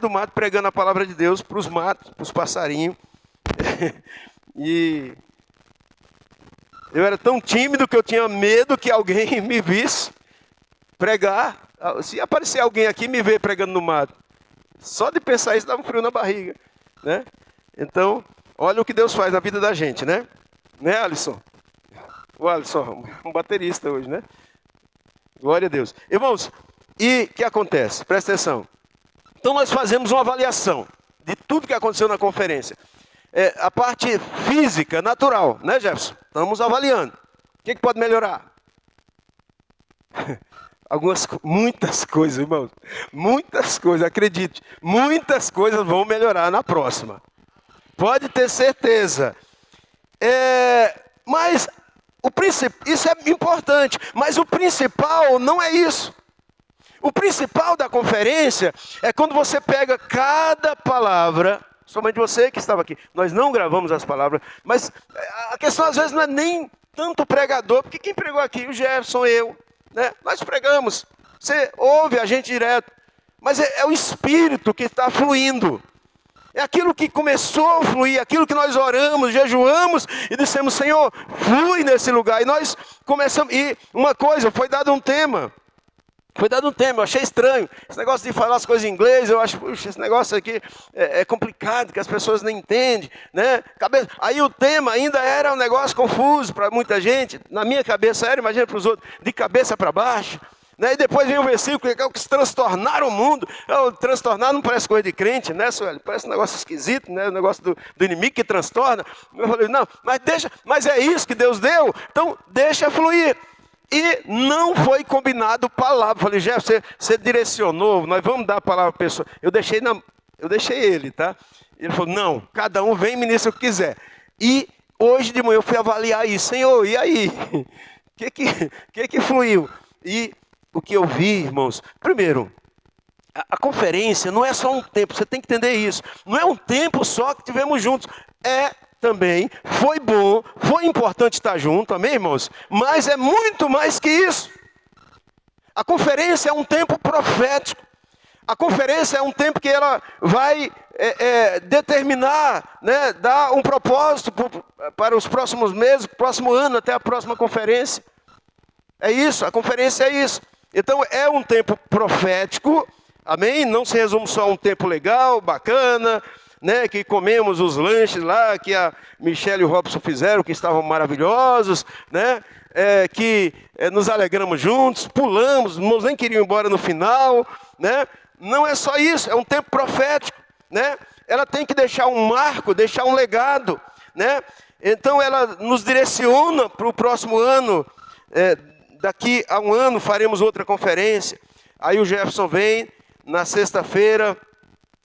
do mato pregando a palavra de Deus para os matos, para os passarinhos. E eu era tão tímido que eu tinha medo que alguém me visse pregar. Se aparecer alguém aqui me ver pregando no mato, só de pensar isso dá um frio na barriga, né? Então, olha o que Deus faz na vida da gente, né? Né, Alisson? O Alisson, um baterista hoje, né? Glória a Deus. Irmãos, e o que acontece? Presta atenção. Então nós fazemos uma avaliação de tudo que aconteceu na conferência. A parte física, natural, né, Jefferson? Estamos avaliando. O que pode melhorar? Muitas coisas, irmãos. Muitas coisas, acredite. Muitas coisas vão melhorar na próxima. Pode ter certeza. Mas isso é importante. Mas o principal não é isso. O principal da conferência é quando você pega cada palavra, somente você que estava aqui. Nós não gravamos as palavras, mas a questão às vezes não é nem tanto o pregador, porque quem pregou aqui? O Jefferson, eu. Né? Nós pregamos. Você ouve a gente direto. Mas é o Espírito que está fluindo. É aquilo que começou a fluir, aquilo que nós oramos, jejuamos e dissemos, Senhor, flui nesse lugar. E nós começamos, e uma coisa, foi dado um tema, eu achei estranho. Esse negócio de falar as coisas em inglês, eu acho, puxa, esse negócio aqui é complicado, que as pessoas não entendem, né? Aí o tema ainda era um negócio confuso para muita gente, na minha cabeça era, imagina para os outros, de cabeça para baixo. Né? E depois vem o versículo que é o que se transtornar o mundo. Transtornar não parece coisa de crente, né, Sueli? Parece um negócio esquisito, né? O negócio do inimigo que transtorna. Eu falei, não, mas é isso que Deus deu, então deixa fluir. E não foi combinado palavra. Eu falei, Jeff, você direcionou, nós vamos dar a palavra para a pessoa. Eu deixei ele, tá? Ele falou, não, cada um vem e ministra o que quiser. E hoje de manhã eu fui avaliar isso. Senhor, e aí? O que fluiu? E o que eu vi, irmãos, primeiro, a conferência não é só um tempo, você tem que entender isso. Não é um tempo só que tivemos juntos. Também, foi bom, foi importante estar junto, amém, irmãos? Mas é muito mais que isso. A conferência é um tempo profético. A conferência é um tempo que ela vai determinar, né, dar um propósito para os próximos meses, próximo ano, até a próxima conferência. É isso, a conferência é isso. Então é um tempo profético, amém? Não se resume só a um tempo legal, bacana, né, que comemos os lanches lá que a Michelle e o Robson fizeram, que estavam maravilhosos, né, que nos alegramos juntos, pulamos, irmãos nem queriam ir embora no final, né? Não é só isso, é um tempo profético, né? Ela tem que deixar um marco, deixar um legado, né? Então ela nos direciona para o próximo ano. Daqui a um ano faremos outra conferência. Aí o Jefferson vem na sexta-feira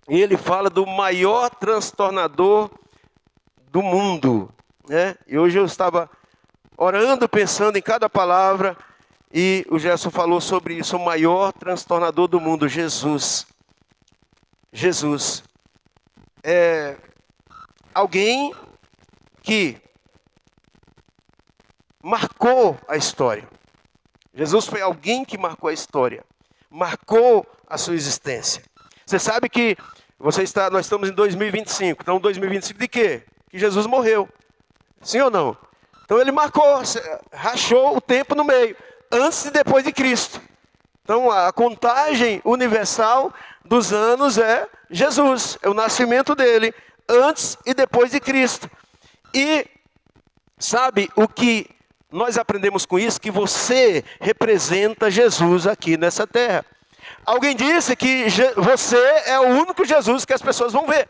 e ele fala do maior transtornador do mundo, né? E hoje eu estava orando, pensando em cada palavra, e o Jefferson falou sobre isso, o maior transtornador do mundo, Jesus. Jesus é alguém que marcou a história. Jesus foi alguém que marcou a história, marcou a sua existência. Você sabe que nós estamos em 2025, então 2025 de quê? Que Jesus morreu, sim ou não? Então ele marcou, rachou o tempo no meio, antes e depois de Cristo. Então a contagem universal dos anos é Jesus, é o nascimento dele, antes e depois de Cristo. E sabe o que nós aprendemos com isso? Que você representa Jesus aqui nessa terra. Alguém disse que você é o único Jesus que as pessoas vão ver.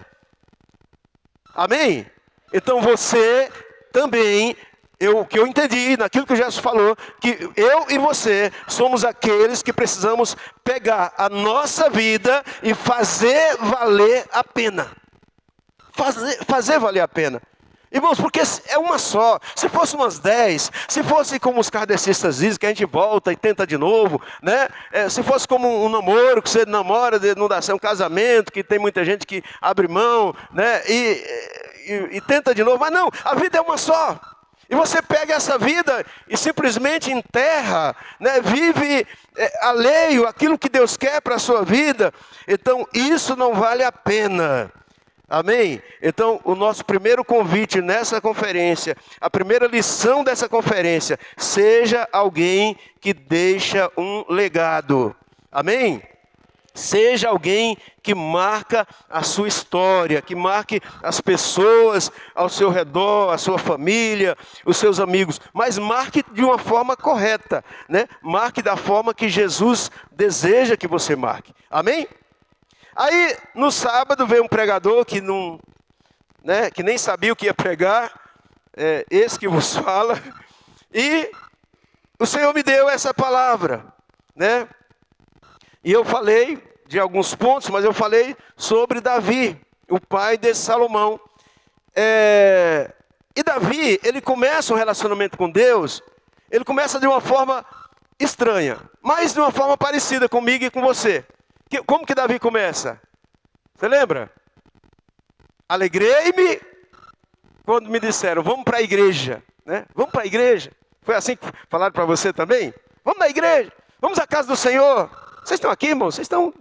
Amém? Então você também, o que eu entendi naquilo que o Jesus falou, que eu e você somos aqueles que precisamos pegar a nossa vida e fazer valer a pena. Fazer valer a pena. Irmãos, porque é uma só. Se fosse umas 10, se fosse como os kardecistas dizem, que a gente volta e tenta de novo, né? Se fosse como um namoro, que você namora, não dá certo, um casamento, que tem muita gente que abre mão, né? E tenta de novo. Mas não, a vida é uma só. E você pega essa vida e simplesmente enterra, né? Vive alheio àquilo que Deus quer para a sua vida. Então isso não vale a pena. Amém? Então o nosso primeiro convite nessa conferência, a primeira lição dessa conferência: seja alguém que deixa um legado. Amém? Seja alguém que marca a sua história, que marque as pessoas ao seu redor, a sua família, os seus amigos. Mas marque de uma forma correta, né? Marque da forma que Jesus deseja que você marque. Amém? Aí, no sábado, veio um pregador que não, né, que nem sabia o que ia pregar, esse que vos fala, e o Senhor me deu essa palavra, né? E eu falei de alguns pontos, mas eu falei sobre Davi, o pai de Salomão. E Davi, ele começa um relacionamento com Deus, ele começa de uma forma estranha, mas de uma forma parecida comigo e com você. Como que Davi começa? Você lembra? Alegrei-me quando me disseram, vamos para a igreja, né? Vamos para a igreja. Foi assim que falaram para você também? Vamos na igreja, vamos à casa do Senhor. Vocês estão aqui, irmãos? Vocês estão...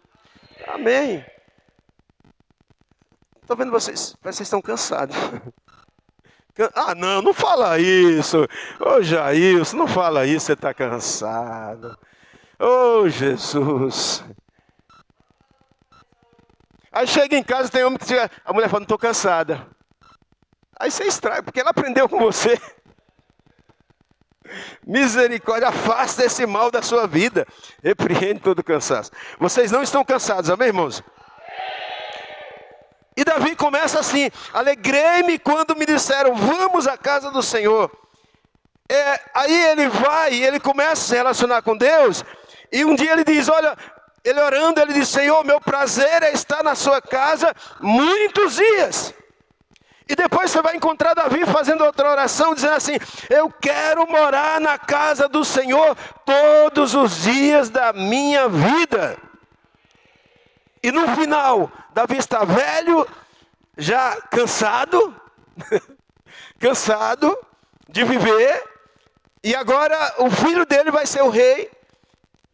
Amém. Estou vendo vocês estão cansados. Ah, não fala isso. Ô Jailson, não fala isso, você está cansado. Ô Jesus. Aí chega em casa, tem homem que chega, a mulher fala, não estou cansada. Aí você extrai, porque ela aprendeu com você. Misericórdia, afasta esse mal da sua vida. Repreende todo cansaço. Vocês não estão cansados, amém, irmãos? E Davi começa assim: alegrei-me quando me disseram, vamos à casa do Senhor. Aí ele vai, ele começa a se relacionar com Deus. E um dia ele diz, olha, ele orando, ele diz, Senhor, meu prazer é estar na sua casa muitos dias. E depois você vai encontrar Davi fazendo outra oração, dizendo assim, eu quero morar na casa do Senhor todos os dias da minha vida. E no final, Davi está velho, já cansado, cansado de viver, e agora o filho dele vai ser o rei.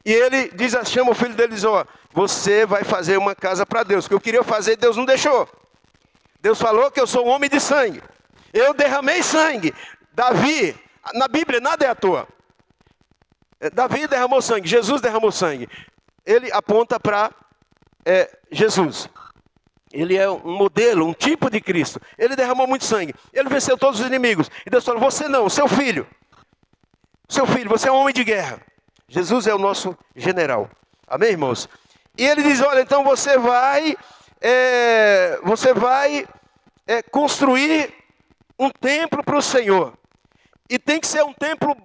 E ele diz, chama o filho dele e diz, ó, você vai fazer uma casa para Deus, que eu queria fazer, Deus não deixou. Deus falou que eu sou um homem de sangue. Eu derramei sangue. Davi, na Bíblia nada é à toa. Davi derramou sangue, Jesus derramou sangue. Ele aponta para Jesus. Ele é um modelo, um tipo de Cristo. Ele derramou muito sangue. Ele venceu todos os inimigos. E Deus falou, você não, seu filho. Seu filho, você é um homem de guerra. Jesus é o nosso general. Amém, irmãos? E ele diz, olha, então você vai construir um templo para o Senhor. E tem que ser um templo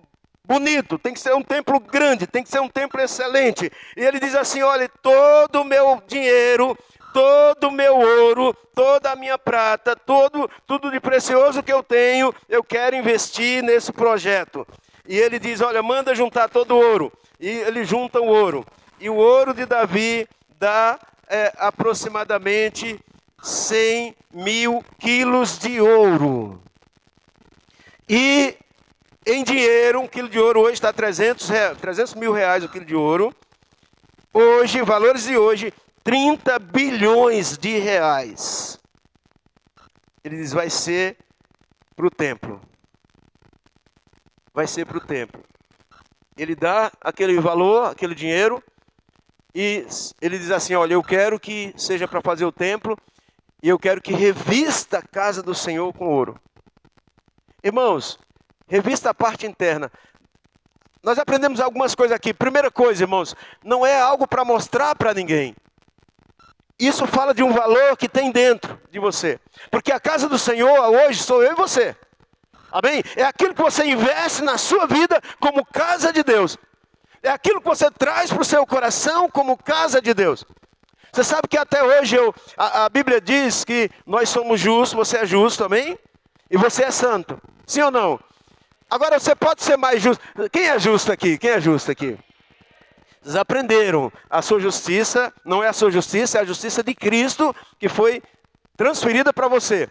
bonito, tem que ser um templo grande, tem que ser um templo excelente. E ele diz assim, olha, todo o meu dinheiro, todo o meu ouro, toda a minha prata, tudo de precioso que eu tenho, eu quero investir nesse projeto. E ele diz, olha, manda juntar todo o ouro. E ele junta o ouro. E o ouro de Davi dá aproximadamente 100 mil quilos de ouro. E em dinheiro, um quilo de ouro hoje está 300 mil reais o quilo de ouro. Hoje, valores de hoje, 30 bilhões de reais. Ele diz, vai ser para o templo. Vai ser para o templo. Ele dá aquele valor, aquele dinheiro, e ele diz assim, olha, eu quero que seja para fazer o templo, e eu quero que revista a casa do Senhor com ouro. Irmãos, revista a parte interna. Nós aprendemos algumas coisas aqui. Primeira coisa, irmãos, não é algo para mostrar para ninguém. Isso fala de um valor que tem dentro de você. Porque a casa do Senhor hoje sou eu e você. Amém? É aquilo que você investe na sua vida como casa de Deus. É aquilo que você traz para o seu coração como casa de Deus. Você sabe que até hoje a Bíblia diz que nós somos justos, você é justo, amém? E você é santo. Sim ou não? Agora você pode ser mais justo. Quem é justo aqui? Quem é justo aqui? Vocês aprenderam. A sua justiça não é a sua justiça, é a justiça de Cristo que foi transferida para você.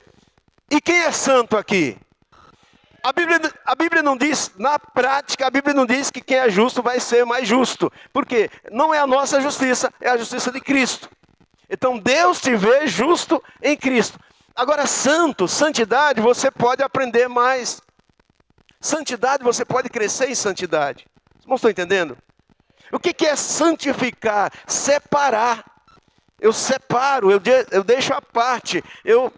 E quem é santo aqui? A Bíblia não diz, na prática, a Bíblia não diz que quem é justo vai ser mais justo. Por quê? Não é a nossa justiça, é a justiça de Cristo. Então Deus te vê justo em Cristo. Agora, santidade, você pode aprender mais. Santidade, você pode crescer em santidade. Vocês não estão entendendo? O que é santificar? Separar. Eu separo, eu deixo à parte, eu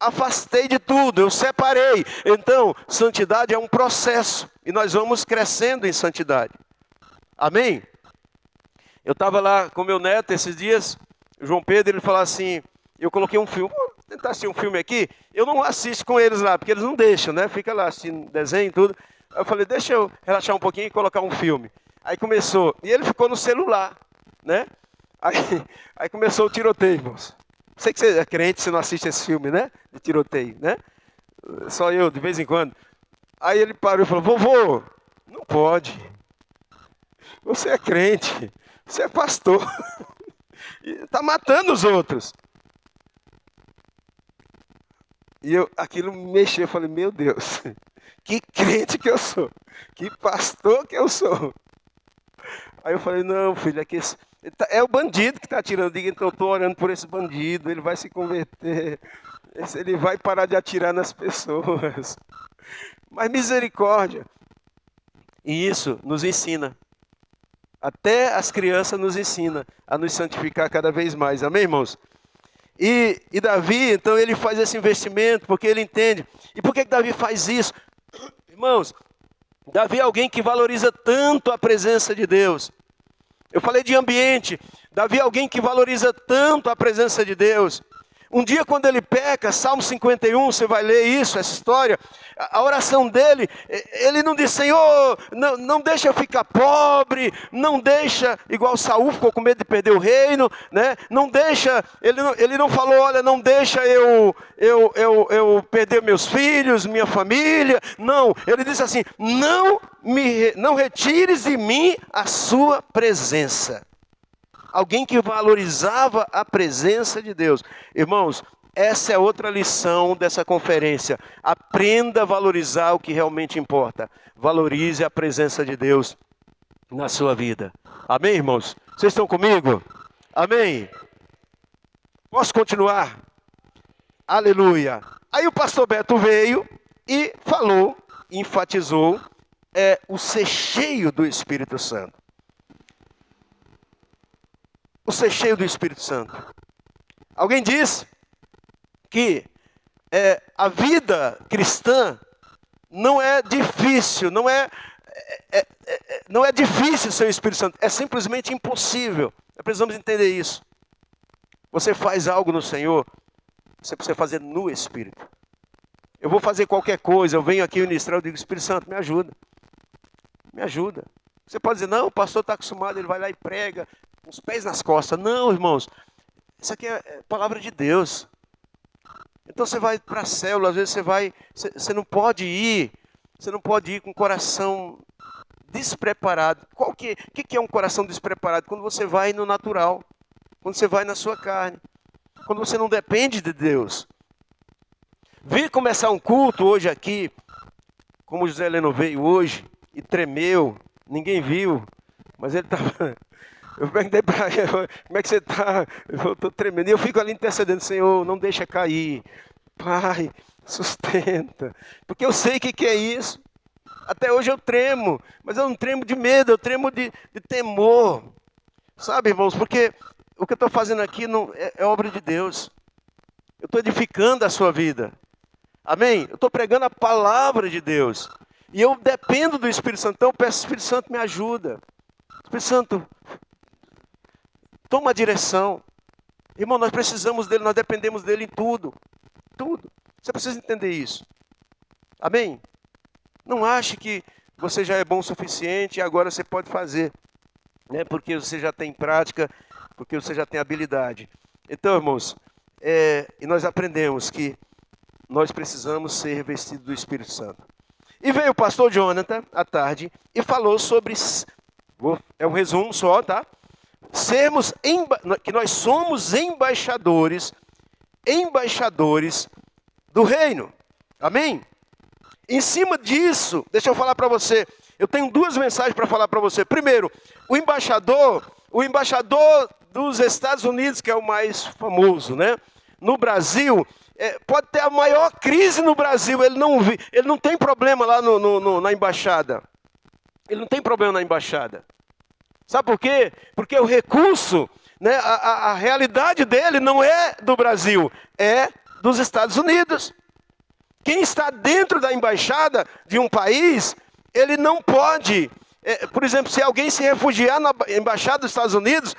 afastei de tudo, eu separei. Então, santidade é um processo e nós vamos crescendo em santidade. Amém? Eu estava lá com meu neto esses dias, o João Pedro, ele falou assim, eu coloquei um filme, vou tentar assistir um filme aqui, eu não assisto com eles lá, porque eles não deixam, né? Fica lá assistindo desenho e tudo. Aí eu falei, deixa eu relaxar um pouquinho e colocar um filme. Aí começou, e ele ficou no celular, né? Aí começou o tiroteio, irmãos. Sei que você é crente, você não assiste esse filme, né? De tiroteio, né? Só eu, de vez em quando. Aí ele parou e falou, vovô, não pode. Você é crente, você é pastor. Está matando os outros. E aquilo me mexeu, eu falei, meu Deus, que crente que eu sou, que pastor que eu sou. Aí eu falei, não, filho, é o bandido que está atirando. Diga, então eu estou orando por esse bandido, ele vai se converter, ele vai parar de atirar nas pessoas. Mas misericórdia. E isso nos ensina. Até as crianças nos ensinam a nos santificar cada vez mais. Amém, irmãos? E Davi, então, ele faz esse investimento porque ele entende. E por que Davi faz isso? Irmãos, Davi é alguém que valoriza tanto a presença de Deus. Eu falei de ambiente. Davi é alguém que valoriza tanto a presença de Deus. Um dia quando ele peca, Salmo 51, você vai ler isso, essa história. A oração dele, ele não diz, Senhor, não deixa eu ficar pobre, não deixa, igual Saul ficou com medo de perder o reino, né? Não deixa, ele não falou, olha, não deixa eu perder meus filhos, minha família. Não, ele disse assim, não retires de mim a sua presença. Alguém que valorizava a presença de Deus. Irmãos, essa é outra lição dessa conferência. Aprenda a valorizar o que realmente importa. Valorize a presença de Deus na sua vida. Amém, irmãos? Vocês estão comigo? Amém? Posso continuar? Aleluia. Aí o pastor Beto veio e falou, enfatizou, o ser cheio do Espírito Santo. O ser cheio do Espírito Santo. Alguém disse que a vida cristã não é difícil, não é difícil ser o Espírito Santo, é simplesmente impossível. Nós precisamos entender isso. Você faz algo no Senhor, você precisa fazer no Espírito. Eu vou fazer qualquer coisa, eu venho aqui ministrar, eu digo, Espírito Santo, me ajuda. Me ajuda. Você pode dizer, não, o pastor está acostumado, ele vai lá e prega, com os pés nas costas. Não, irmãos, isso aqui é palavra de Deus. Então você vai para a célula, às vezes você não pode ir com o coração despreparado. O que é um coração despreparado? Quando você vai no natural, quando você vai na sua carne, quando você não depende de Deus. Vir começar um culto hoje aqui, como o José Heleno veio hoje e tremeu, ninguém viu, mas ele estava... Eu perguntei para ele, como é que você está? Eu estou tremendo. E eu fico ali intercedendo, Senhor, não deixa cair. Pai, sustenta. Porque eu sei o que é isso. Até hoje eu tremo, mas eu não tremo de medo, eu tremo de temor. Sabe, irmãos, porque o que eu estou fazendo aqui não, é obra de Deus. Eu estou edificando a sua vida. Amém? Eu estou pregando a palavra de Deus. E eu dependo do Espírito Santo. Então eu peço, Espírito Santo, me ajuda. Espírito Santo, toma a direção. Irmão, nós precisamos dele, nós dependemos dele em tudo. Tudo. Você precisa entender isso. Amém? Não ache que você já é bom o suficiente e agora você pode fazer. Né? Porque você já tem prática, porque você já tem habilidade. Então, irmãos, e nós aprendemos que nós precisamos ser revestidos do Espírito Santo. E veio o pastor Jonathan, à tarde, e falou sobre... É um resumo só, tá? Que nós somos embaixadores do reino. Amém? Em cima disso, deixa eu falar para você, eu tenho duas mensagens para falar para você. Primeiro, o embaixador dos Estados Unidos, que é o mais famoso, né? No Brasil, pode ter a maior crise no Brasil, ele não tem problema lá na embaixada. Ele não tem problema na embaixada. Sabe por quê? Porque o recurso, né, a realidade dele não é do Brasil, é dos Estados Unidos. Quem está dentro da embaixada de um país, ele não pode, por exemplo, se alguém se refugiar na embaixada dos Estados Unidos,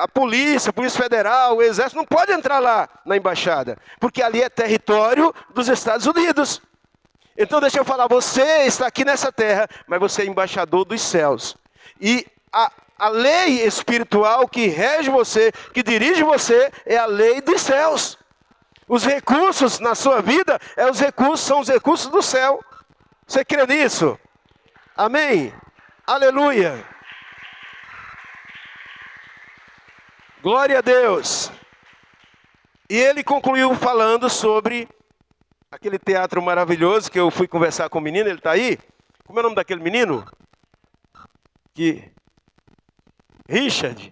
a polícia federal, o exército não pode entrar lá na embaixada, porque ali é território dos Estados Unidos. Então deixa eu falar, você está aqui nessa terra, mas você é embaixador dos céus. E a lei espiritual que rege você, que dirige você, é a lei dos céus. Os recursos na sua vida são os recursos do céu. Você crê nisso? Amém? Aleluia. Glória a Deus. E ele concluiu falando sobre aquele teatro maravilhoso que eu fui conversar com o menino, ele está aí? Como é o nome daquele menino? Richard,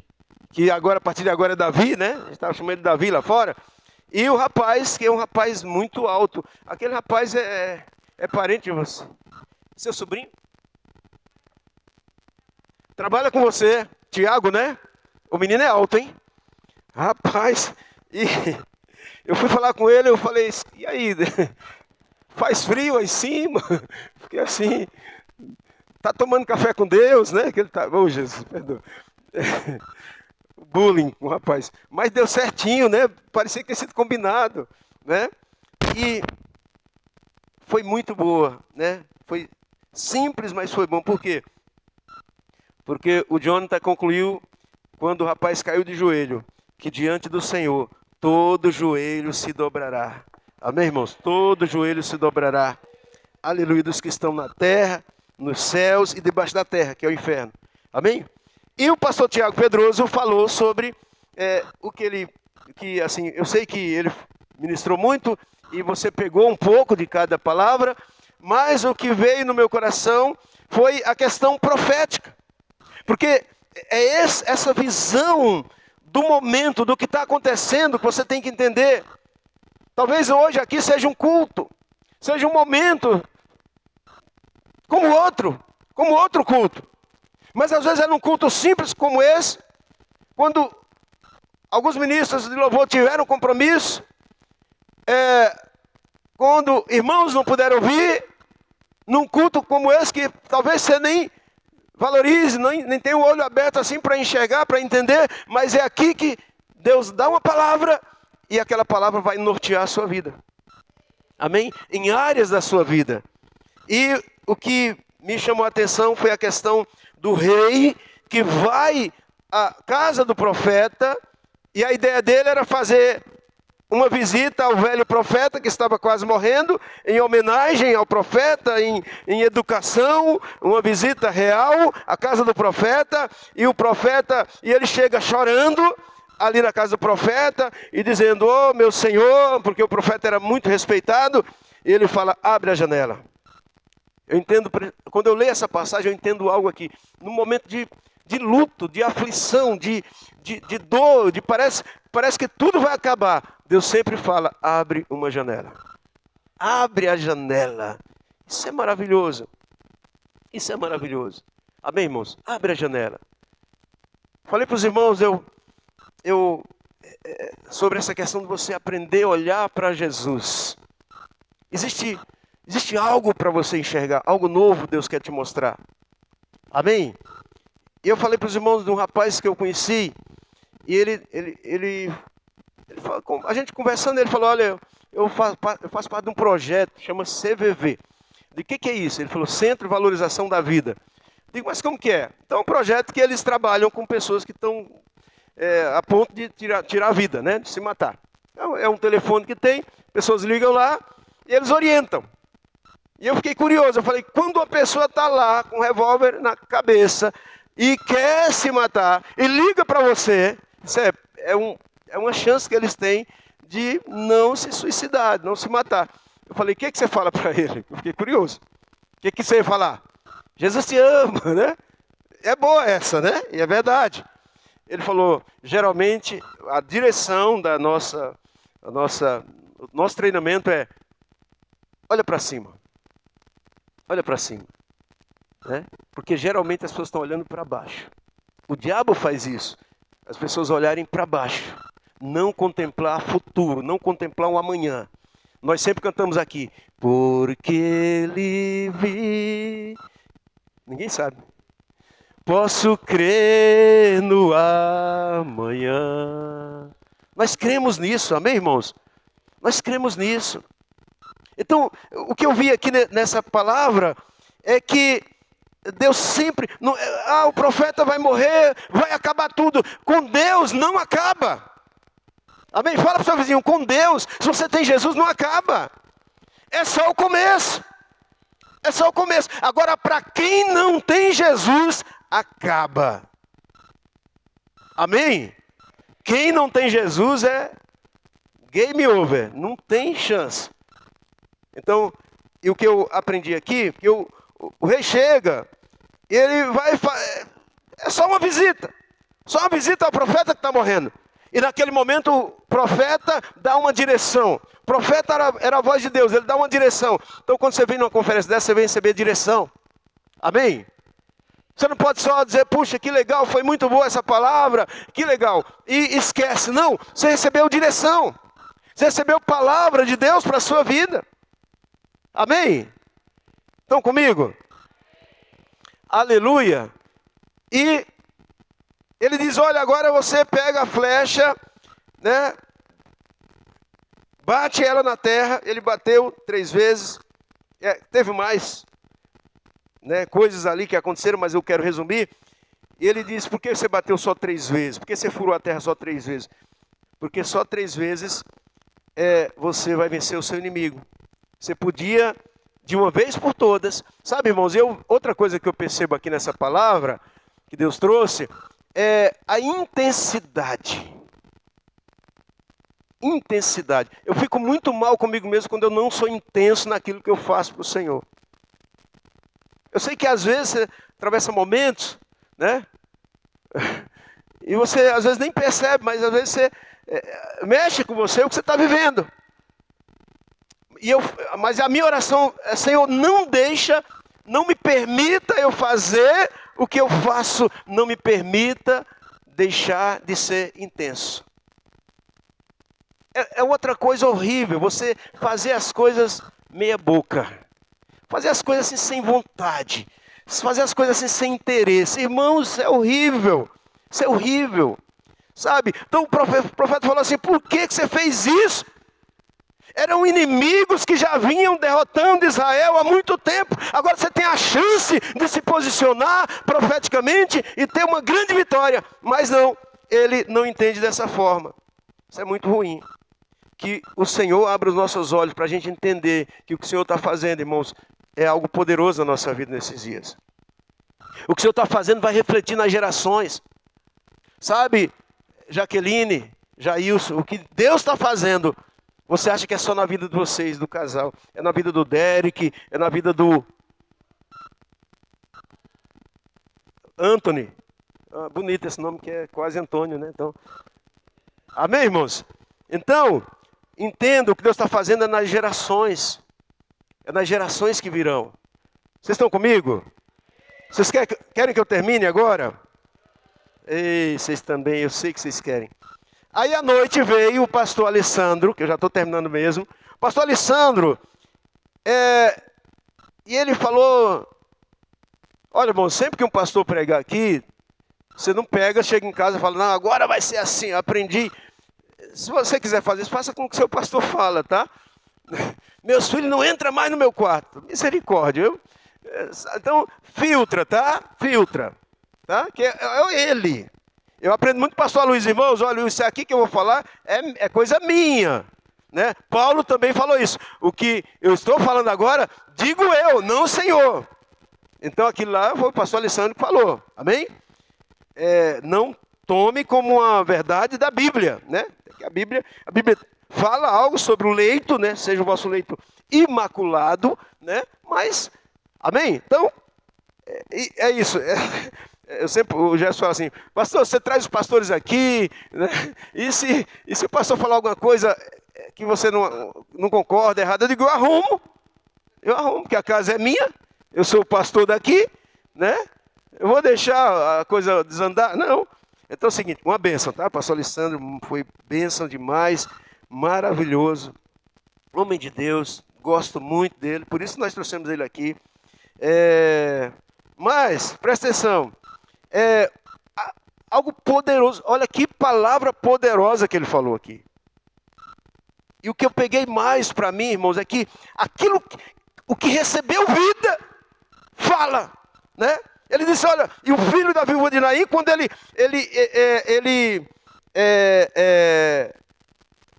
que agora, a partir de agora é Davi, né? A gente estava chamando de Davi lá fora. E o rapaz, que é um rapaz muito alto. Aquele rapaz é parente de você. Seu sobrinho? Trabalha com você. Tiago, né? O menino é alto, hein? Rapaz, e eu fui falar com ele, eu falei, e aí? Faz frio aí em cima? Fiquei assim, tá tomando café com Deus, né? Que ele tá, oh Jesus, perdoa. Bullying com o rapaz. Mas deu certinho, né? Parecia que tinha sido combinado, né? E foi muito boa, né? Foi simples, mas foi bom. Por quê? Porque o Jonathan concluiu, quando o rapaz caiu de joelho, que diante do Senhor, todo joelho se dobrará. Amém, irmãos? Todo joelho se dobrará. Aleluia, dos que estão na terra, nos céus e debaixo da terra, que é o inferno. Amém? E o pastor Tiago Pedroso falou sobre o que assim, eu sei que ele ministrou muito e você pegou um pouco de cada palavra, mas o que veio no meu coração foi a questão profética. Porque é essa visão do momento, do que está acontecendo, que você tem que entender. Talvez hoje aqui seja um culto, seja um momento como outro culto. Mas às vezes é num culto simples como esse, quando alguns ministros de louvor tiveram compromisso, quando irmãos não puderam vir, num culto como esse, que talvez você nem valorize, nem tenha o olho aberto assim para enxergar, para entender, mas é aqui que Deus dá uma palavra e aquela palavra vai nortear a sua vida. Amém? Em áreas da sua vida. E o que me chamou a atenção foi a questão do rei que vai à casa do profeta, e a ideia dele era fazer uma visita ao velho profeta que estava quase morrendo, em homenagem ao profeta, em educação, uma visita real à casa do profeta, e ele chega chorando ali na casa do profeta e dizendo, oh meu senhor, porque o profeta era muito respeitado, e ele fala, abre a janela. Eu entendo, quando eu leio essa passagem, eu entendo algo aqui. Num momento de luto, de aflição, de dor, parece que tudo vai acabar. Deus sempre fala, abre uma janela. Abre a janela. Isso é maravilhoso. Isso é maravilhoso. Amém, irmãos? Abre a janela. Falei para os irmãos, sobre essa questão de você aprender a olhar para Jesus. Existe algo para você enxergar, algo novo Deus quer te mostrar. Amém? E eu falei para os irmãos de um rapaz que eu conheci, e ele falou, a gente conversando, ele falou, olha, eu faço parte de um projeto que chama CVV. De que é isso? Ele falou, Centro de Valorização da Vida. Digo, mas como que é? Então é um projeto que eles trabalham com pessoas que estão a ponto de tirar a vida, né? De se matar. Então, é um telefone que tem, pessoas ligam lá e eles orientam. E eu fiquei curioso, eu falei, quando a pessoa está lá com um revólver na cabeça e quer se matar e liga para você, isso é uma chance que eles têm de não se suicidar, não se matar. Eu falei, o que você fala para ele? Eu fiquei curioso. O que você ia falar? Jesus te ama, né? É boa essa, né? E é verdade. Ele falou, geralmente, a direção da o nosso treinamento é, olha para cima. Olha para cima. Né? Porque geralmente as pessoas estão olhando para baixo. O diabo faz isso. As pessoas olharem para baixo. Não contemplar futuro, não contemplar um amanhã. Nós sempre cantamos aqui, porque lhe vi. Ninguém sabe. Posso crer no amanhã. Nós cremos nisso, amém, irmãos? Nós cremos nisso. Então, o que eu vi aqui nessa palavra é que Deus sempre... o profeta vai morrer, vai acabar tudo. Com Deus não acaba. Amém? Fala para o seu vizinho, com Deus, se você tem Jesus, não acaba. É só o começo. É só o começo. Agora, para quem não tem Jesus, acaba. Amém? Quem não tem Jesus é game over. Não tem chance. Então, e o que eu aprendi aqui, que o rei chega, e ele vai... É só uma visita. Só uma visita ao profeta que está morrendo. E naquele momento o profeta dá uma direção. O profeta era a voz de Deus, ele dá uma direção. Então quando você vem numa conferência dessa, você vem receber direção. Amém? Você não pode só dizer, puxa, que legal, foi muito boa essa palavra, que legal. E esquece, não, você recebeu direção. Você recebeu palavra de Deus para a sua vida. Amém? Estão comigo? Aleluia. E ele diz, olha, agora você pega a flecha, né? Bate ela na terra. Ele bateu 3 vezes. Teve mais, né, coisas ali que aconteceram, mas eu quero resumir. E ele diz, por que você bateu só 3 vezes? Por que você furou a terra só 3 vezes? Porque só 3 vezes você vai vencer o seu inimigo. Você podia, de uma vez por todas... Sabe, irmãos, outra coisa que eu percebo aqui nessa palavra, que Deus trouxe... é a intensidade. Intensidade. Eu fico muito mal comigo mesmo quando eu não sou intenso naquilo que eu faço para o Senhor. Eu sei que às vezes você atravessa momentos, né? E você às vezes nem percebe, mas às vezes você mexe com você o que você está vivendo. Mas a minha oração é, Senhor, não me permita eu fazer o que eu faço, não me permita deixar de ser intenso. É outra coisa horrível, você fazer as coisas meia boca. Fazer as coisas assim sem vontade. Fazer as coisas assim sem interesse. Irmãos, isso é horrível. Isso é horrível. Sabe? Então o profeta falou assim, por que você fez isso? Eram inimigos que já vinham derrotando Israel há muito tempo. Agora você tem a chance de se posicionar profeticamente e ter uma grande vitória. Mas não, ele não entende dessa forma. Isso é muito ruim. Que o Senhor abra os nossos olhos para a gente entender que o que o Senhor está fazendo, irmãos, é algo poderoso na nossa vida nesses dias. O que o Senhor está fazendo vai refletir nas gerações. Sabe, Jaqueline, Jailson, o que Deus está fazendo... Você acha que é só na vida de vocês, do casal. É na vida do Derek, é na vida do Anthony. Bonito esse nome que é quase Antônio, né? Então, amém, irmãos? Então, entenda o que Deus está fazendo é nas gerações. É nas gerações que virão. Vocês estão comigo? Vocês querem que eu termine agora? Ei, vocês também, eu sei que vocês querem. Aí à noite veio o pastor Alessandro, que eu já estou terminando mesmo. O pastor Alessandro, e ele falou, olha, irmão, sempre que um pastor pregar aqui, você não pega, chega em casa e fala, não, agora vai ser assim, eu aprendi. Se você quiser fazer isso, faça com o que seu pastor fala, tá? Meus filhos não entram mais no meu quarto. Misericórdia, viu? Então, filtra, tá? Filtra, tá? Que é ele. Eu aprendo muito com o pastor Luiz, irmãos, olha, isso aqui que eu vou falar é coisa minha, né? Paulo também falou isso. O que eu estou falando agora, digo eu, não o Senhor. Então aquilo lá foi o pastor Alessandro que falou, amém? Não tome como uma verdade da Bíblia, né? A Bíblia fala algo sobre o leito, né? Seja o vosso leito imaculado, né? Mas, amém? Então, é isso. O Gerson fala assim, pastor, você traz os pastores aqui, né? E se o pastor falar alguma coisa que você não concorda, errado, eu digo, eu arrumo, porque a casa é minha, eu sou o pastor daqui, né? Eu vou deixar a coisa desandar? Não. Então é o seguinte, uma bênção, tá? Pastor Alessandro, foi bênção demais, maravilhoso, homem de Deus, gosto muito dele, por isso nós trouxemos ele aqui. Mas, presta atenção, algo poderoso, olha que palavra poderosa que ele falou aqui. E o que eu peguei mais para mim, irmãos, é que o que recebeu vida, fala, né? Ele disse, olha, e o filho da viúva de Naim, quando ele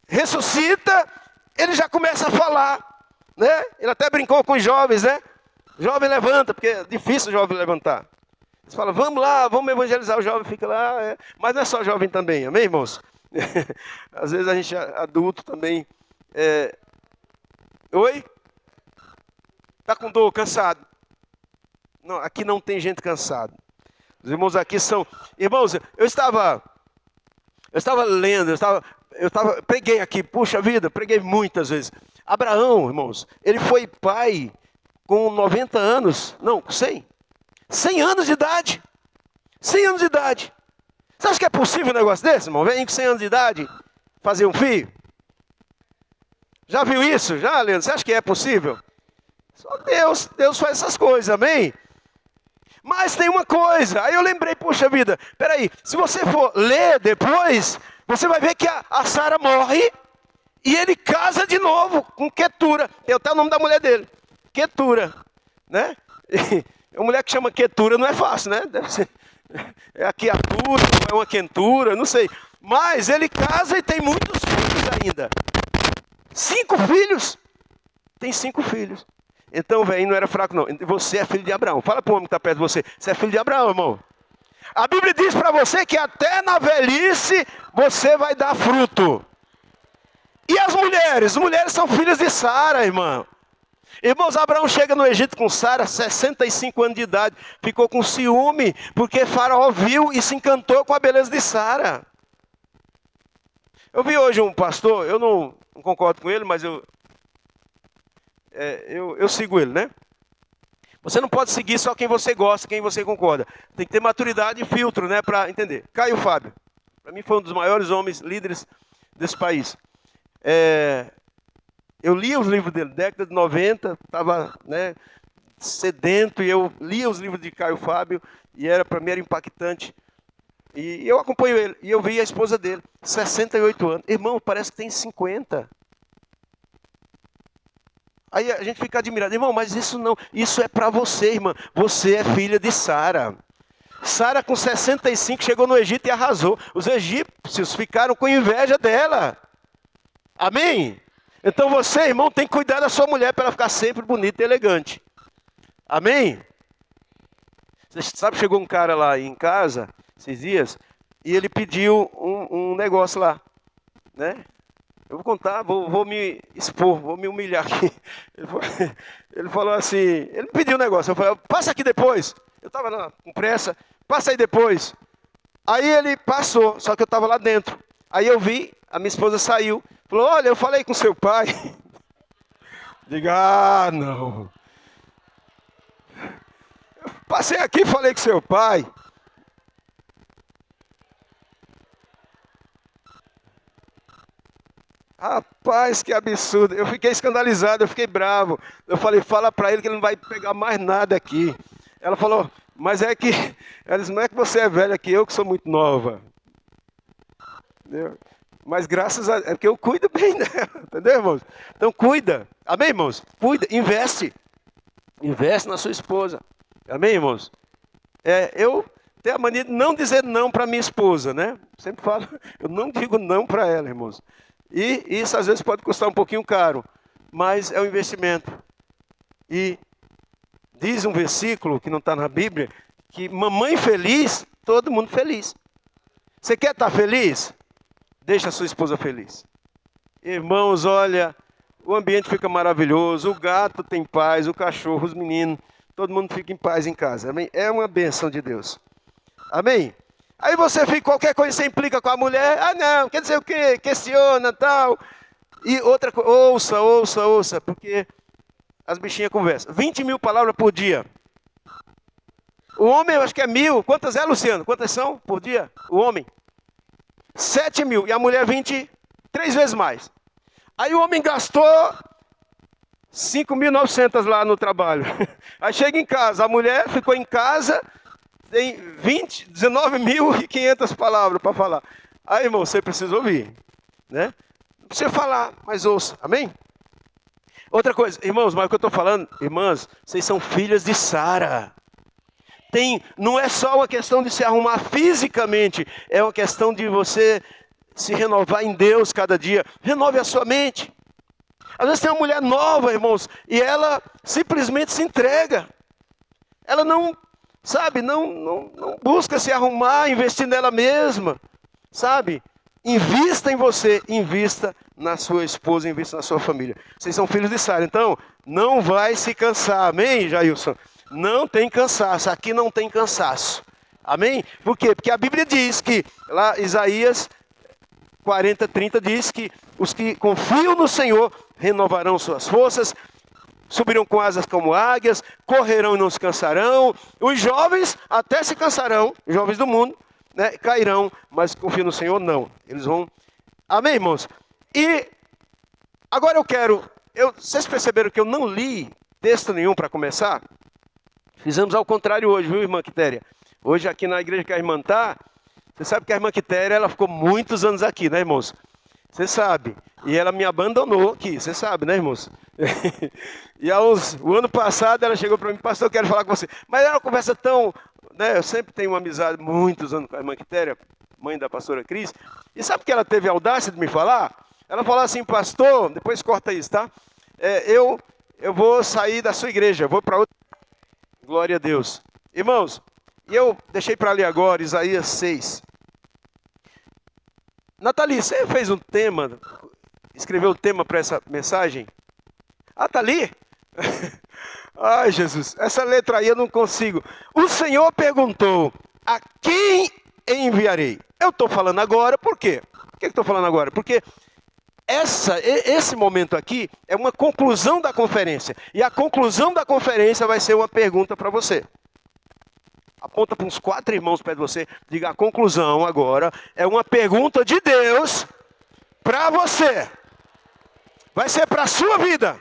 ressuscita, ele já começa a falar, né? Ele até brincou com os jovens, né? Jovem levanta, porque é difícil o jovem levantar. Eles falam, vamos lá, vamos evangelizar, o jovem fica lá. Mas não é só jovem também, amém, irmãos? Às vezes a gente adulto também. Oi? Está com dor, cansado? Não, aqui não tem gente cansada. Os irmãos aqui são... Irmãos, eu estava lendo, preguei aqui, puxa vida, preguei muitas vezes. Abraão, irmãos, ele foi pai com 90 anos, não, 100 anos de idade. 100 anos de idade. Você acha que é possível um negócio desse, irmão? Vem com 100 anos de idade fazer um filho? Já viu isso? Já, Leandro? Você acha que é possível? Só Deus faz essas coisas, amém? Mas tem uma coisa, aí eu lembrei, poxa vida, peraí, se você for ler depois, você vai ver que a Sara morre e ele casa de novo com Quetura. Tem até o nome da mulher dele, Quetura, né? Uma mulher que chama Quetura não é fácil, né? Deve ser, é a Quetura, é uma Quentura, não sei. Mas ele casa e tem muitos filhos ainda. 5 filhos. Tem 5 filhos. Então o velhinho não era fraco, não. Você é filho de Abraão. Fala para o homem que está perto de você. Você é filho de Abraão, irmão. A Bíblia diz para você que até na velhice você vai dar fruto. E as mulheres? As mulheres são filhas de Sara, irmão. Irmãos, Abraão chega no Egito com Sara, 65 anos de idade. Ficou com ciúme, porque Faraó viu e se encantou com a beleza de Sara. Eu vi hoje um pastor, eu não concordo com ele, mas eu sigo ele, né? Você não pode seguir só quem você gosta, quem você concorda. Tem que ter maturidade e filtro, né, para entender. Caio Fábio, para mim foi um dos maiores homens, líderes desse país. Eu lia os livros dele, década de 90, estava, né, sedento, e eu lia os livros de Caio Fábio, e para mim era impactante. E eu acompanho ele, e eu vi a esposa dele, 68 anos. Irmão, parece que tem 50. Aí a gente fica admirado. Irmão, mas isso é para você, irmã. Você é filha de Sara. Sara com 65 chegou no Egito e arrasou. Os egípcios ficaram com inveja dela. Amém? Então você, irmão, tem que cuidar da sua mulher para ela ficar sempre bonita e elegante. Amém? Você sabe, chegou um cara lá em casa, esses dias, e ele pediu um negócio lá, né? Eu vou contar, vou me expor, vou me humilhar aqui. Ele falou assim, ele pediu um negócio, eu falei, passa aqui depois. Eu estava com pressa, passa aí depois. Aí ele passou, só que eu estava lá dentro. Aí eu vi, a minha esposa saiu, falou, olha, eu falei com seu pai. Diga, não. Eu passei aqui e falei com seu pai. Rapaz, que absurdo. Eu fiquei escandalizado, eu fiquei bravo. Eu falei, fala para ele que ele não vai pegar mais nada aqui. Ela falou, mas é que... Ela disse, não é que você é velha, que eu que sou muito nova. Entendeu? Mas graças a... É porque eu cuido bem dela, entendeu, irmãos? Então cuida. Amém, irmãos? Cuida, investe. Investe na sua esposa. Amém, irmãos? Eu tenho a mania de não dizer não para minha esposa, né? Sempre falo, eu não digo não para ela, irmãos. E isso às vezes pode custar um pouquinho caro, mas é um investimento. E diz um versículo que não está na Bíblia, que mamãe feliz, todo mundo feliz. Você quer estar feliz? Deixa a sua esposa feliz. Irmãos, olha, o ambiente fica maravilhoso, o gato tem paz, o cachorro, os meninos, todo mundo fica em paz em casa. Amém? É uma bênção de Deus. Amém? Aí você fica, qualquer coisa você implica com a mulher, não, quer dizer o quê? Questiona, tal. E outra coisa, ouça, porque as bichinhas conversam. 20 mil palavras por dia. O homem, eu acho que é 1000. Quantas é, Luciano? Quantas são por dia? O homem? 7 mil. E a mulher 3 vezes mais. Aí o homem gastou 5.900 lá no trabalho. Aí chega em casa, a mulher ficou em casa, tem 19.500 palavras para falar. Aí, irmão, você precisa ouvir, né? Não precisa falar, mas ouça. Amém? Outra coisa, irmãos, mas o que eu estou falando, irmãs, vocês são filhas de Sara. Não é só uma questão de se arrumar fisicamente, é uma questão de você se renovar em Deus cada dia. Renove a sua mente. Às vezes tem uma mulher nova, irmãos, e ela simplesmente se entrega. Ela não busca se arrumar, investir nela mesma, sabe? Invista em você, invista na sua esposa, invista na sua família. Vocês são filhos de Sara, então não vai se cansar, amém, Jailson? Não tem cansaço, aqui não tem cansaço, amém? Por quê? Porque a Bíblia diz que, lá Isaías 40:30 diz que os que confiam no Senhor renovarão suas forças, subirão com asas como águias, correrão e não se cansarão. Os jovens até se cansarão, os jovens do mundo, né, cairão, mas confiam no Senhor, não. Eles vão... Amém, irmãos? E agora vocês perceberam que eu não li texto nenhum para começar? Fizemos ao contrário hoje, viu, irmã Quitéria? Hoje aqui na igreja que a irmã está, você sabe que a irmã Quitéria, ela ficou muitos anos aqui, né, irmãos? Você sabe. E ela me abandonou aqui, você sabe, né, irmãos? E o ano passado ela chegou para mim, pastor, eu quero falar com você. Mas era uma conversa tão... né, eu sempre tenho uma amizade muitos anos com a irmã Quitéria, mãe da pastora Cris. E sabe que ela teve a audácia de me falar? Ela falou assim, pastor, depois corta isso, tá? Eu vou sair da sua igreja, eu vou para outra. Glória a Deus. Irmãos, e eu deixei para ler agora, Isaías 6. Nathalie, você fez um tema, escreveu o tema para essa mensagem? Ah, tá ali? Ai, Jesus, essa letra aí eu não consigo. O Senhor perguntou, a quem enviarei? Eu estou falando agora, por quê? Por que eu estou falando agora? Porque esse momento aqui é uma conclusão da conferência. E a conclusão da conferência vai ser uma pergunta para você. Aponta para uns 4 irmãos perto de você. Diga, a conclusão agora é uma pergunta de Deus para você. Vai ser para a sua vida.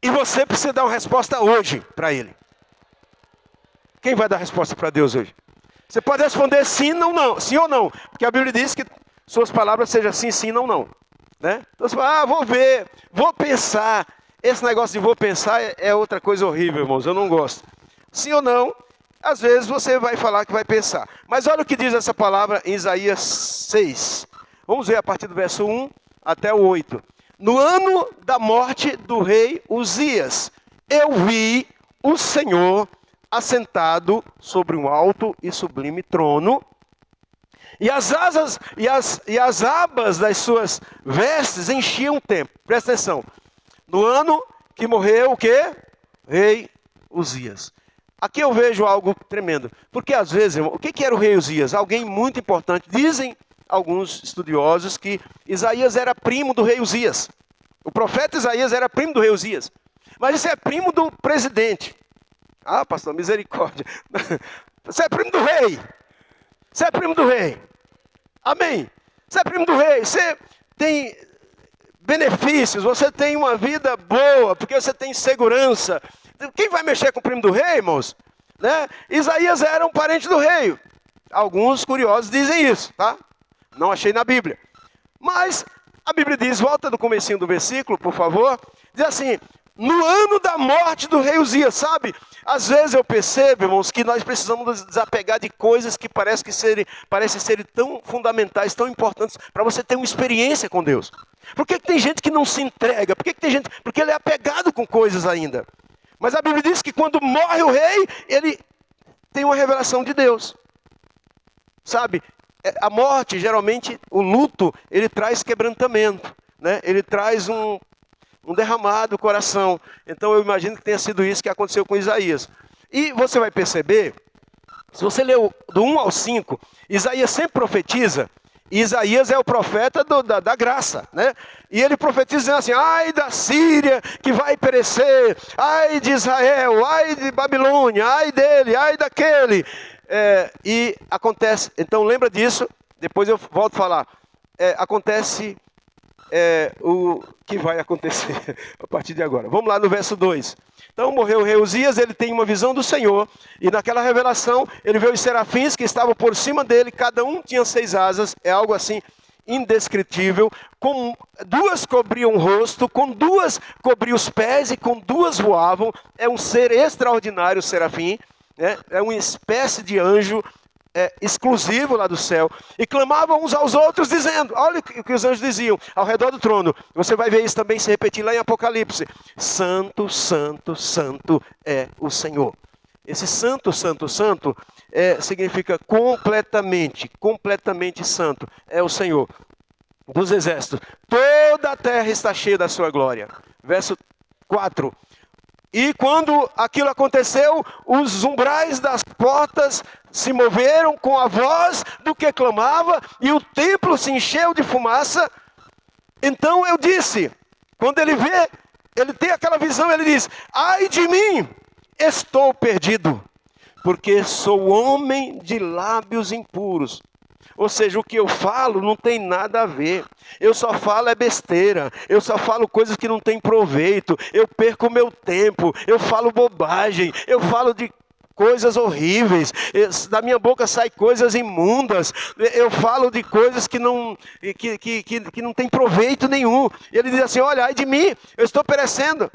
E você precisa dar uma resposta hoje para Ele. Quem vai dar resposta para Deus hoje? Você pode responder sim, não, sim ou não. Porque a Bíblia diz que suas palavras sejam sim, sim, não. Né? Então você fala, vou ver, vou pensar. Esse negócio de vou pensar é outra coisa horrível, irmãos, eu não gosto. Sim ou não, às vezes você vai falar que vai pensar. Mas olha o que diz essa palavra em Isaías 6. Vamos ver a partir do verso 1 até o 8. No ano da morte do rei Uzias, eu vi o Senhor assentado sobre um alto e sublime trono, e as asas e as abas das suas vestes enchiam o templo. Presta atenção. No ano que morreu o quê? Rei Uzias. Aqui eu vejo algo tremendo. Porque às vezes, irmão, o que era o rei Uzias? Alguém muito importante. Dizem alguns estudiosos que Isaías era primo do rei Uzias. O profeta Isaías era primo do rei Uzias. Mas isso é primo do presidente. Ah, pastor, misericórdia. Você é primo do rei. Você é primo do rei. Amém. Você é primo do rei. Você tem benefícios. Você tem uma vida boa. Porque você tem segurança. Quem vai mexer com o primo do rei, irmãos? Né? Isaías era um parente do rei. Alguns curiosos dizem isso, tá? Não achei na Bíblia. Mas a Bíblia diz, volta no comecinho do versículo, por favor. Diz assim, no ano da morte do rei Uzias, sabe? Às vezes eu percebo, irmãos, que nós precisamos nos desapegar de coisas que parecem serem tão fundamentais, tão importantes, para você ter uma experiência com Deus. Por que tem gente que não se entrega? Por que tem gente... Porque ele é apegado com coisas ainda. Mas a Bíblia diz que quando morre o rei, ele tem uma revelação de Deus. Sabe? A morte, geralmente, o luto, ele traz quebrantamento. né? Ele traz um derramado coração. Então eu imagino que tenha sido isso que aconteceu com Isaías. E você vai perceber, se você ler do 1 ao 5, Isaías sempre profetiza. E Isaías é o profeta da graça, né? E ele profetiza dizendo assim: ai da Síria que vai perecer, ai de Israel, ai de Babilônia, ai dele, ai daquele. E acontece, então lembra disso, depois eu volto a falar. Acontece o que vai acontecer a partir de agora. Vamos lá no verso 2. Então morreu o rei Uzias, ele tem uma visão do Senhor, e naquela revelação ele vê os serafins que estavam por cima dele, cada um tinha 6 asas, é algo assim indescritível, com 2 cobriam o rosto, com 2 cobriam os pés e com 2 voavam. É um ser extraordinário o serafim, né? É uma espécie de anjo exclusivo lá do céu, e clamavam uns aos outros dizendo, olha o que os anjos diziam, ao redor do trono. Você vai ver isso também se repetir lá em Apocalipse: santo, santo, santo é o Senhor. Esse santo, santo, santo significa completamente, completamente santo é o Senhor dos exércitos. Toda a terra está cheia da sua glória. Verso 4. E quando aquilo aconteceu, os umbrais das portas se moveram com a voz do que clamava, e o templo se encheu de fumaça. Então eu disse, quando ele vê, ele tem aquela visão, ele diz: ai de mim, estou perdido, porque sou homem de lábios impuros. Ou seja, o que eu falo não tem nada a ver. Eu só falo besteira. Eu só falo coisas que não têm proveito. Eu perco o meu tempo. Eu falo bobagem. Eu falo de coisas horríveis. Da minha boca saem coisas imundas. Eu falo de coisas que não têm proveito nenhum. E ele diz assim: olha, ai de mim, eu estou perecendo.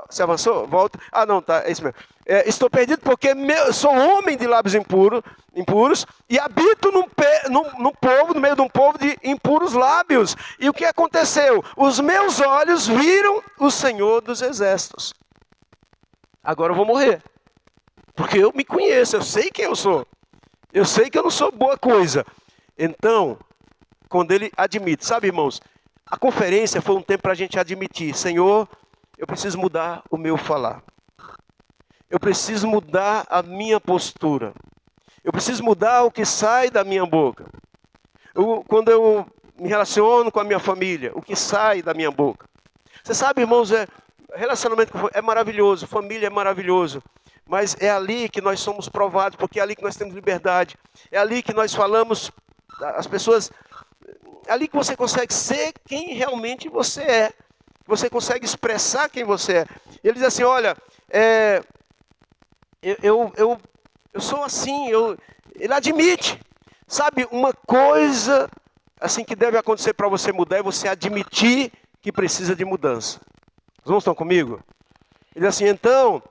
Você avançou? Volta. Ah, não, tá, é isso mesmo. Estou perdido porque sou homem de lábios impuros e habito no meio de um povo de impuros lábios. E o que aconteceu? Os meus olhos viram o Senhor dos exércitos. Agora eu vou morrer. Porque eu me conheço, eu sei quem eu sou. Eu sei que eu não sou boa coisa. Então, quando ele admite, sabe, irmãos, a conferência foi um tempo para a gente admitir: Senhor, eu preciso mudar o meu falar. Eu preciso mudar a minha postura. Eu preciso mudar o que sai da minha boca. Quando eu me relaciono com a minha família, o que sai da minha boca. Você sabe, irmãos, relacionamento é maravilhoso, família é maravilhoso. Mas é ali que nós somos provados, porque é ali que nós temos liberdade. É ali que nós falamos, as pessoas... É ali que você consegue ser quem realmente você é. Você consegue expressar quem você é. Ele diz assim: olha, eu sou assim. Ele admite. Sabe, uma coisa assim que deve acontecer para você mudar é você admitir que precisa de mudança. Os irmãos estão comigo? Ele diz assim: então,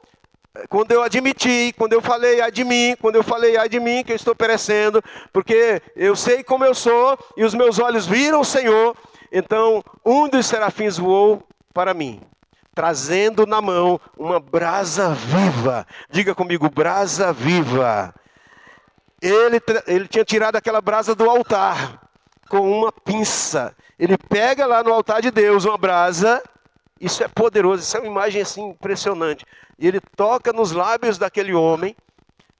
quando eu admiti, quando eu falei ai de mim, que eu estou perecendo, porque eu sei como eu sou e os meus olhos viram o Senhor, então um dos serafins voou para mim, trazendo na mão uma brasa viva. Diga comigo: brasa viva. Ele tinha tirado aquela brasa do altar com uma pinça. Ele pega lá no altar de Deus uma brasa. Isso é poderoso, isso é uma imagem assim impressionante. E ele toca nos lábios daquele homem.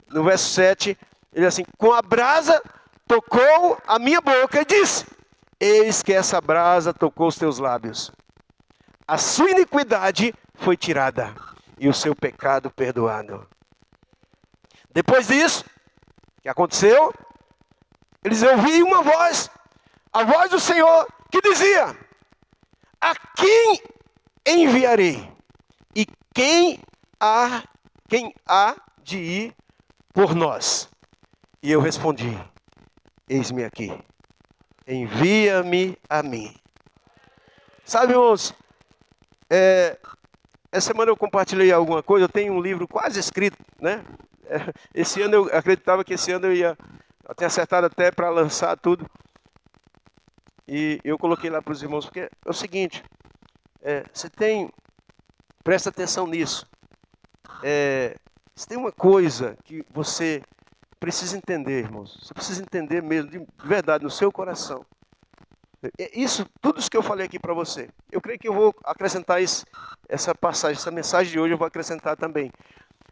No verso 7, ele diz assim: com a brasa tocou a minha boca e disse: eis que essa brasa tocou os teus lábios. A sua iniquidade foi tirada e o seu pecado perdoado. Depois disso, o que aconteceu? Eles ouviram uma voz, a voz do Senhor, que dizia: a quem enviarei? E quem há de ir por nós? E eu respondi: eis-me aqui, envia-me a mim. Sabe, irmãos, essa semana eu compartilhei alguma coisa. Eu tenho um livro quase escrito, né? Esse ano eu acreditava que esse ano eu tinha acertado até para lançar tudo. E eu coloquei lá para os irmãos, porque é o seguinte: presta atenção nisso. Se tem uma coisa que você precisa entender, irmãos, você precisa entender mesmo, de verdade, no seu coração. Isso, tudo isso que eu falei aqui para você. Eu creio que eu vou acrescentar essa passagem, essa mensagem de hoje eu vou acrescentar também.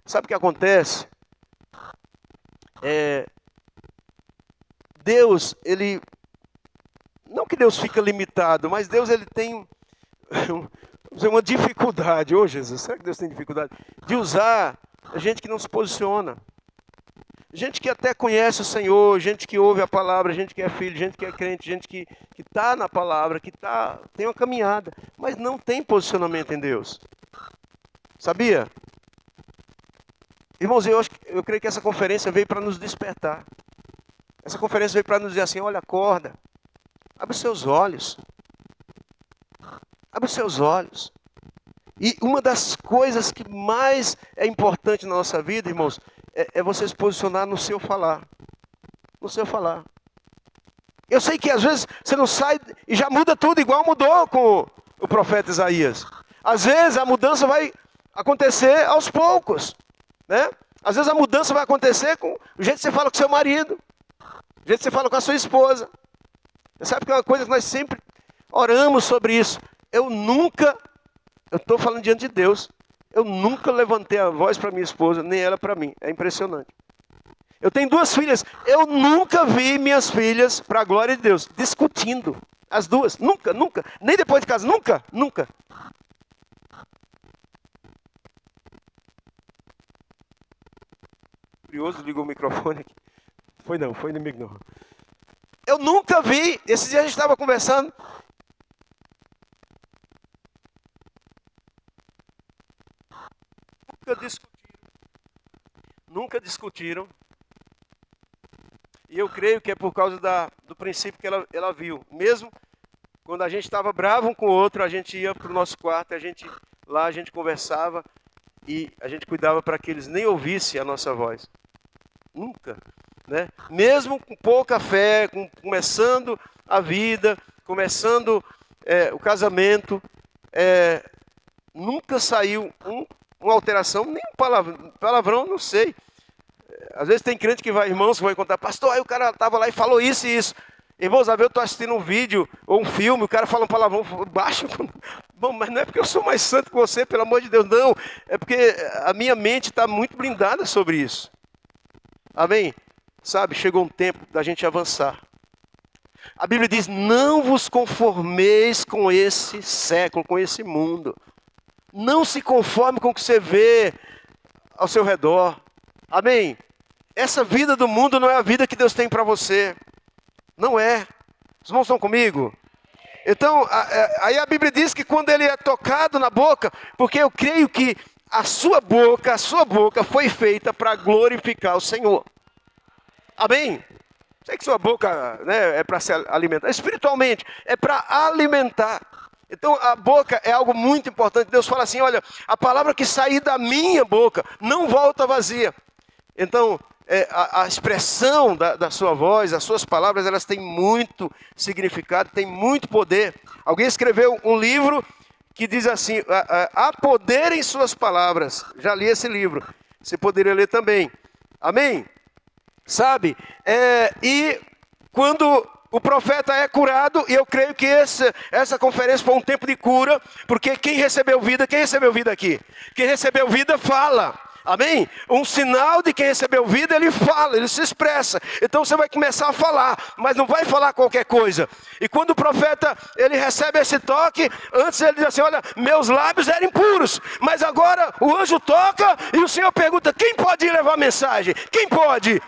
Sabe o que acontece? Deus, ele... Não que Deus fica limitado, mas Deus ele tem uma dificuldade. Ô Jesus, será que Deus tem dificuldade? De usar gente que não se posiciona. Gente que até conhece o Senhor, gente que ouve a palavra, gente que é filho, gente que é crente, gente que está na palavra, tem uma caminhada, mas não tem posicionamento em Deus. Sabia? Irmãos, eu creio que essa conferência veio para nos despertar. Essa conferência veio para nos dizer assim, olha, acorda, abre os seus olhos. Abre os seus olhos. E uma das coisas que mais é importante na nossa vida, irmãos, é você se posicionar no seu falar. No seu falar. Eu sei que às vezes você não sai e já muda tudo, igual mudou com o profeta Isaías. Às vezes a mudança vai acontecer aos poucos, né? Às vezes a mudança vai acontecer com o jeito que você fala com seu marido, o jeito que você fala com a sua esposa. Você sabe que é uma coisa que nós sempre oramos sobre isso. Eu estou falando diante de Deus, eu nunca levantei a voz para minha esposa, nem ela para mim. É impressionante. Eu tenho 2 filhas, eu nunca vi minhas filhas, para a glória de Deus, discutindo. As 2, nunca. Nem depois de casa, nunca. Curioso, ligou o microfone aqui. Foi inimigo não. Eu nunca vi, esse dia a gente estava conversando. Nunca discutiram. E eu creio que é por causa do princípio que ela viu. Mesmo quando a gente estava bravo um com o outro, a gente ia para o nosso quarto, lá a gente conversava e a gente cuidava para que eles nem ouvissem a nossa voz. Nunca. Né? Mesmo com pouca fé, começando a vida, começando o casamento, nunca saiu uma alteração, nem um palavrão, não sei. Às vezes tem crente que vai, irmãos, que vai contar, pastor, aí o cara estava lá e falou isso e isso. Irmãos, às vezes eu estou assistindo um vídeo ou um filme, o cara fala um palavrão baixo. Bom, mas não é porque eu sou mais santo que você, pelo amor de Deus, não. É porque a minha mente está muito blindada sobre isso. Amém? Sabe, chegou um tempo da gente avançar. A Bíblia diz, não vos conformeis com esse século, com esse mundo. Não se conforme com o que você vê ao seu redor. Amém? Essa vida do mundo não é a vida que Deus tem para você. Não é. Os irmãos estão comigo? Então, aí a Bíblia diz que quando ele é tocado na boca, porque eu creio que a sua boca foi feita para glorificar o Senhor. Amém? Sei que sua boca, né, é para se alimentar. Espiritualmente, é para alimentar. Então a boca é algo muito importante. Deus fala assim, olha, a palavra que sair da minha boca não volta vazia. Então a expressão da sua voz, as suas palavras, elas têm muito significado, têm muito poder. Alguém escreveu um livro que diz assim, há poder em suas palavras. Já li esse livro, você poderia ler também. Amém? Sabe? E quando o profeta é curado, e eu creio que essa conferência foi um tempo de cura, porque quem recebeu vida aqui? Quem recebeu vida fala. Amém? Um sinal de quem recebeu vida, ele fala, ele se expressa. Então você vai começar a falar, mas não vai falar qualquer coisa. E quando o profeta, ele recebe esse toque, antes ele diz assim, olha, meus lábios eram impuros, mas agora o anjo toca e o Senhor pergunta, quem pode ir levar a mensagem? Quem pode?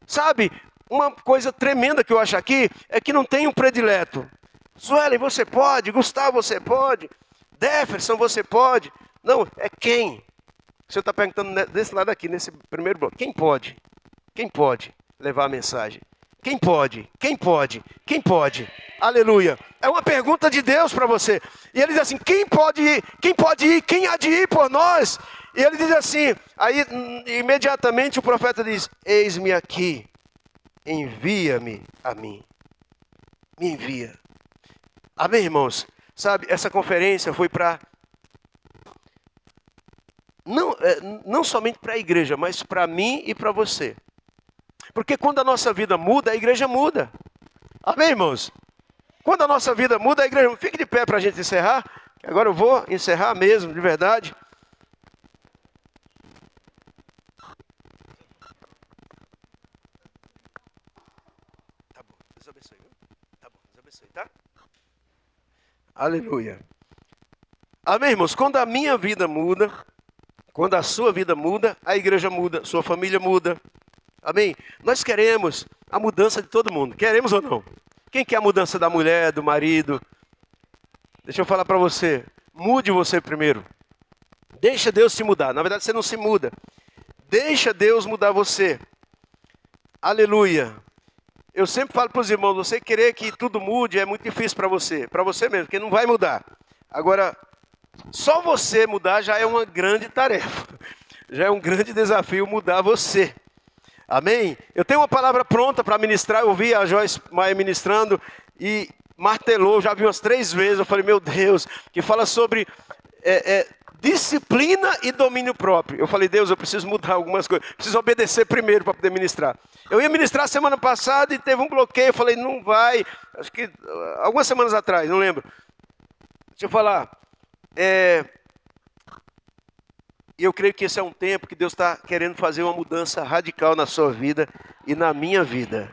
Sabe, uma coisa tremenda que eu acho aqui, é que não tem um predileto. Suelen, você pode, Gustavo, você pode, Jefferson, você pode. Não, é quem? O senhor está perguntando desse lado aqui, nesse primeiro bloco. Quem pode? Quem pode levar a mensagem? Quem pode? Quem pode? Quem pode? Aleluia. É uma pergunta de Deus para você. E ele diz assim, quem pode ir? Quem pode ir? Quem há de ir por nós? E ele diz assim, aí imediatamente o profeta diz, eis-me aqui, envia-me a mim. Me envia. Amém, irmãos? Sabe, essa conferência foi para... Não somente para a igreja, mas para mim e para você. Porque quando a nossa vida muda, a igreja muda. Amém, irmãos? Quando a nossa vida muda, a igreja fique de pé para a gente encerrar. Agora eu vou encerrar mesmo, de verdade. Tá bom, Deus abençoe. Tá bom, Deus abençoe, tá? Aleluia. Amém, irmãos? Quando a minha vida muda, quando a sua vida muda, a igreja muda, sua família muda. Amém? Nós queremos a mudança de todo mundo. Queremos ou não? Quem quer a mudança da mulher, do marido? Deixa eu falar para você. Mude você primeiro. Deixa Deus te mudar. Na verdade, você não se muda. Deixa Deus mudar você. Aleluia. Eu sempre falo para os irmãos, você querer que tudo mude é muito difícil para você mesmo, porque não vai mudar. Agora, só você mudar já é uma grande tarefa. Já é um grande desafio mudar você. Amém? Eu tenho uma palavra pronta para ministrar. Eu ouvi a Joyce Maia ministrando e martelou, já vi umas 3 vezes. Eu falei, meu Deus, que fala sobre disciplina e domínio próprio. Eu falei, Deus, eu preciso mudar algumas coisas. Preciso obedecer primeiro para poder ministrar. Eu ia ministrar semana passada e teve um bloqueio. Eu falei, não vai. Acho que algumas semanas atrás, não lembro. Deixa eu falar. E eu creio que esse é um tempo que Deus está querendo fazer uma mudança radical na sua vida e na minha vida.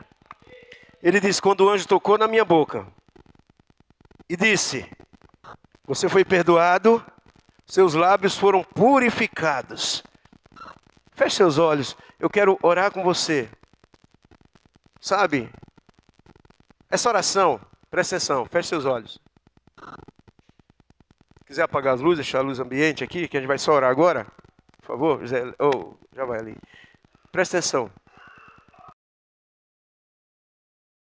Ele disse, quando o anjo tocou na minha boca e disse, você foi perdoado, seus lábios foram purificados. Feche seus olhos, eu quero orar com você. Sabe, essa oração, presta atenção, feche seus olhos. Se quiser apagar as luzes, deixar a luz ambiente aqui, que a gente vai só orar agora, por favor, José, já vai ali. Presta atenção.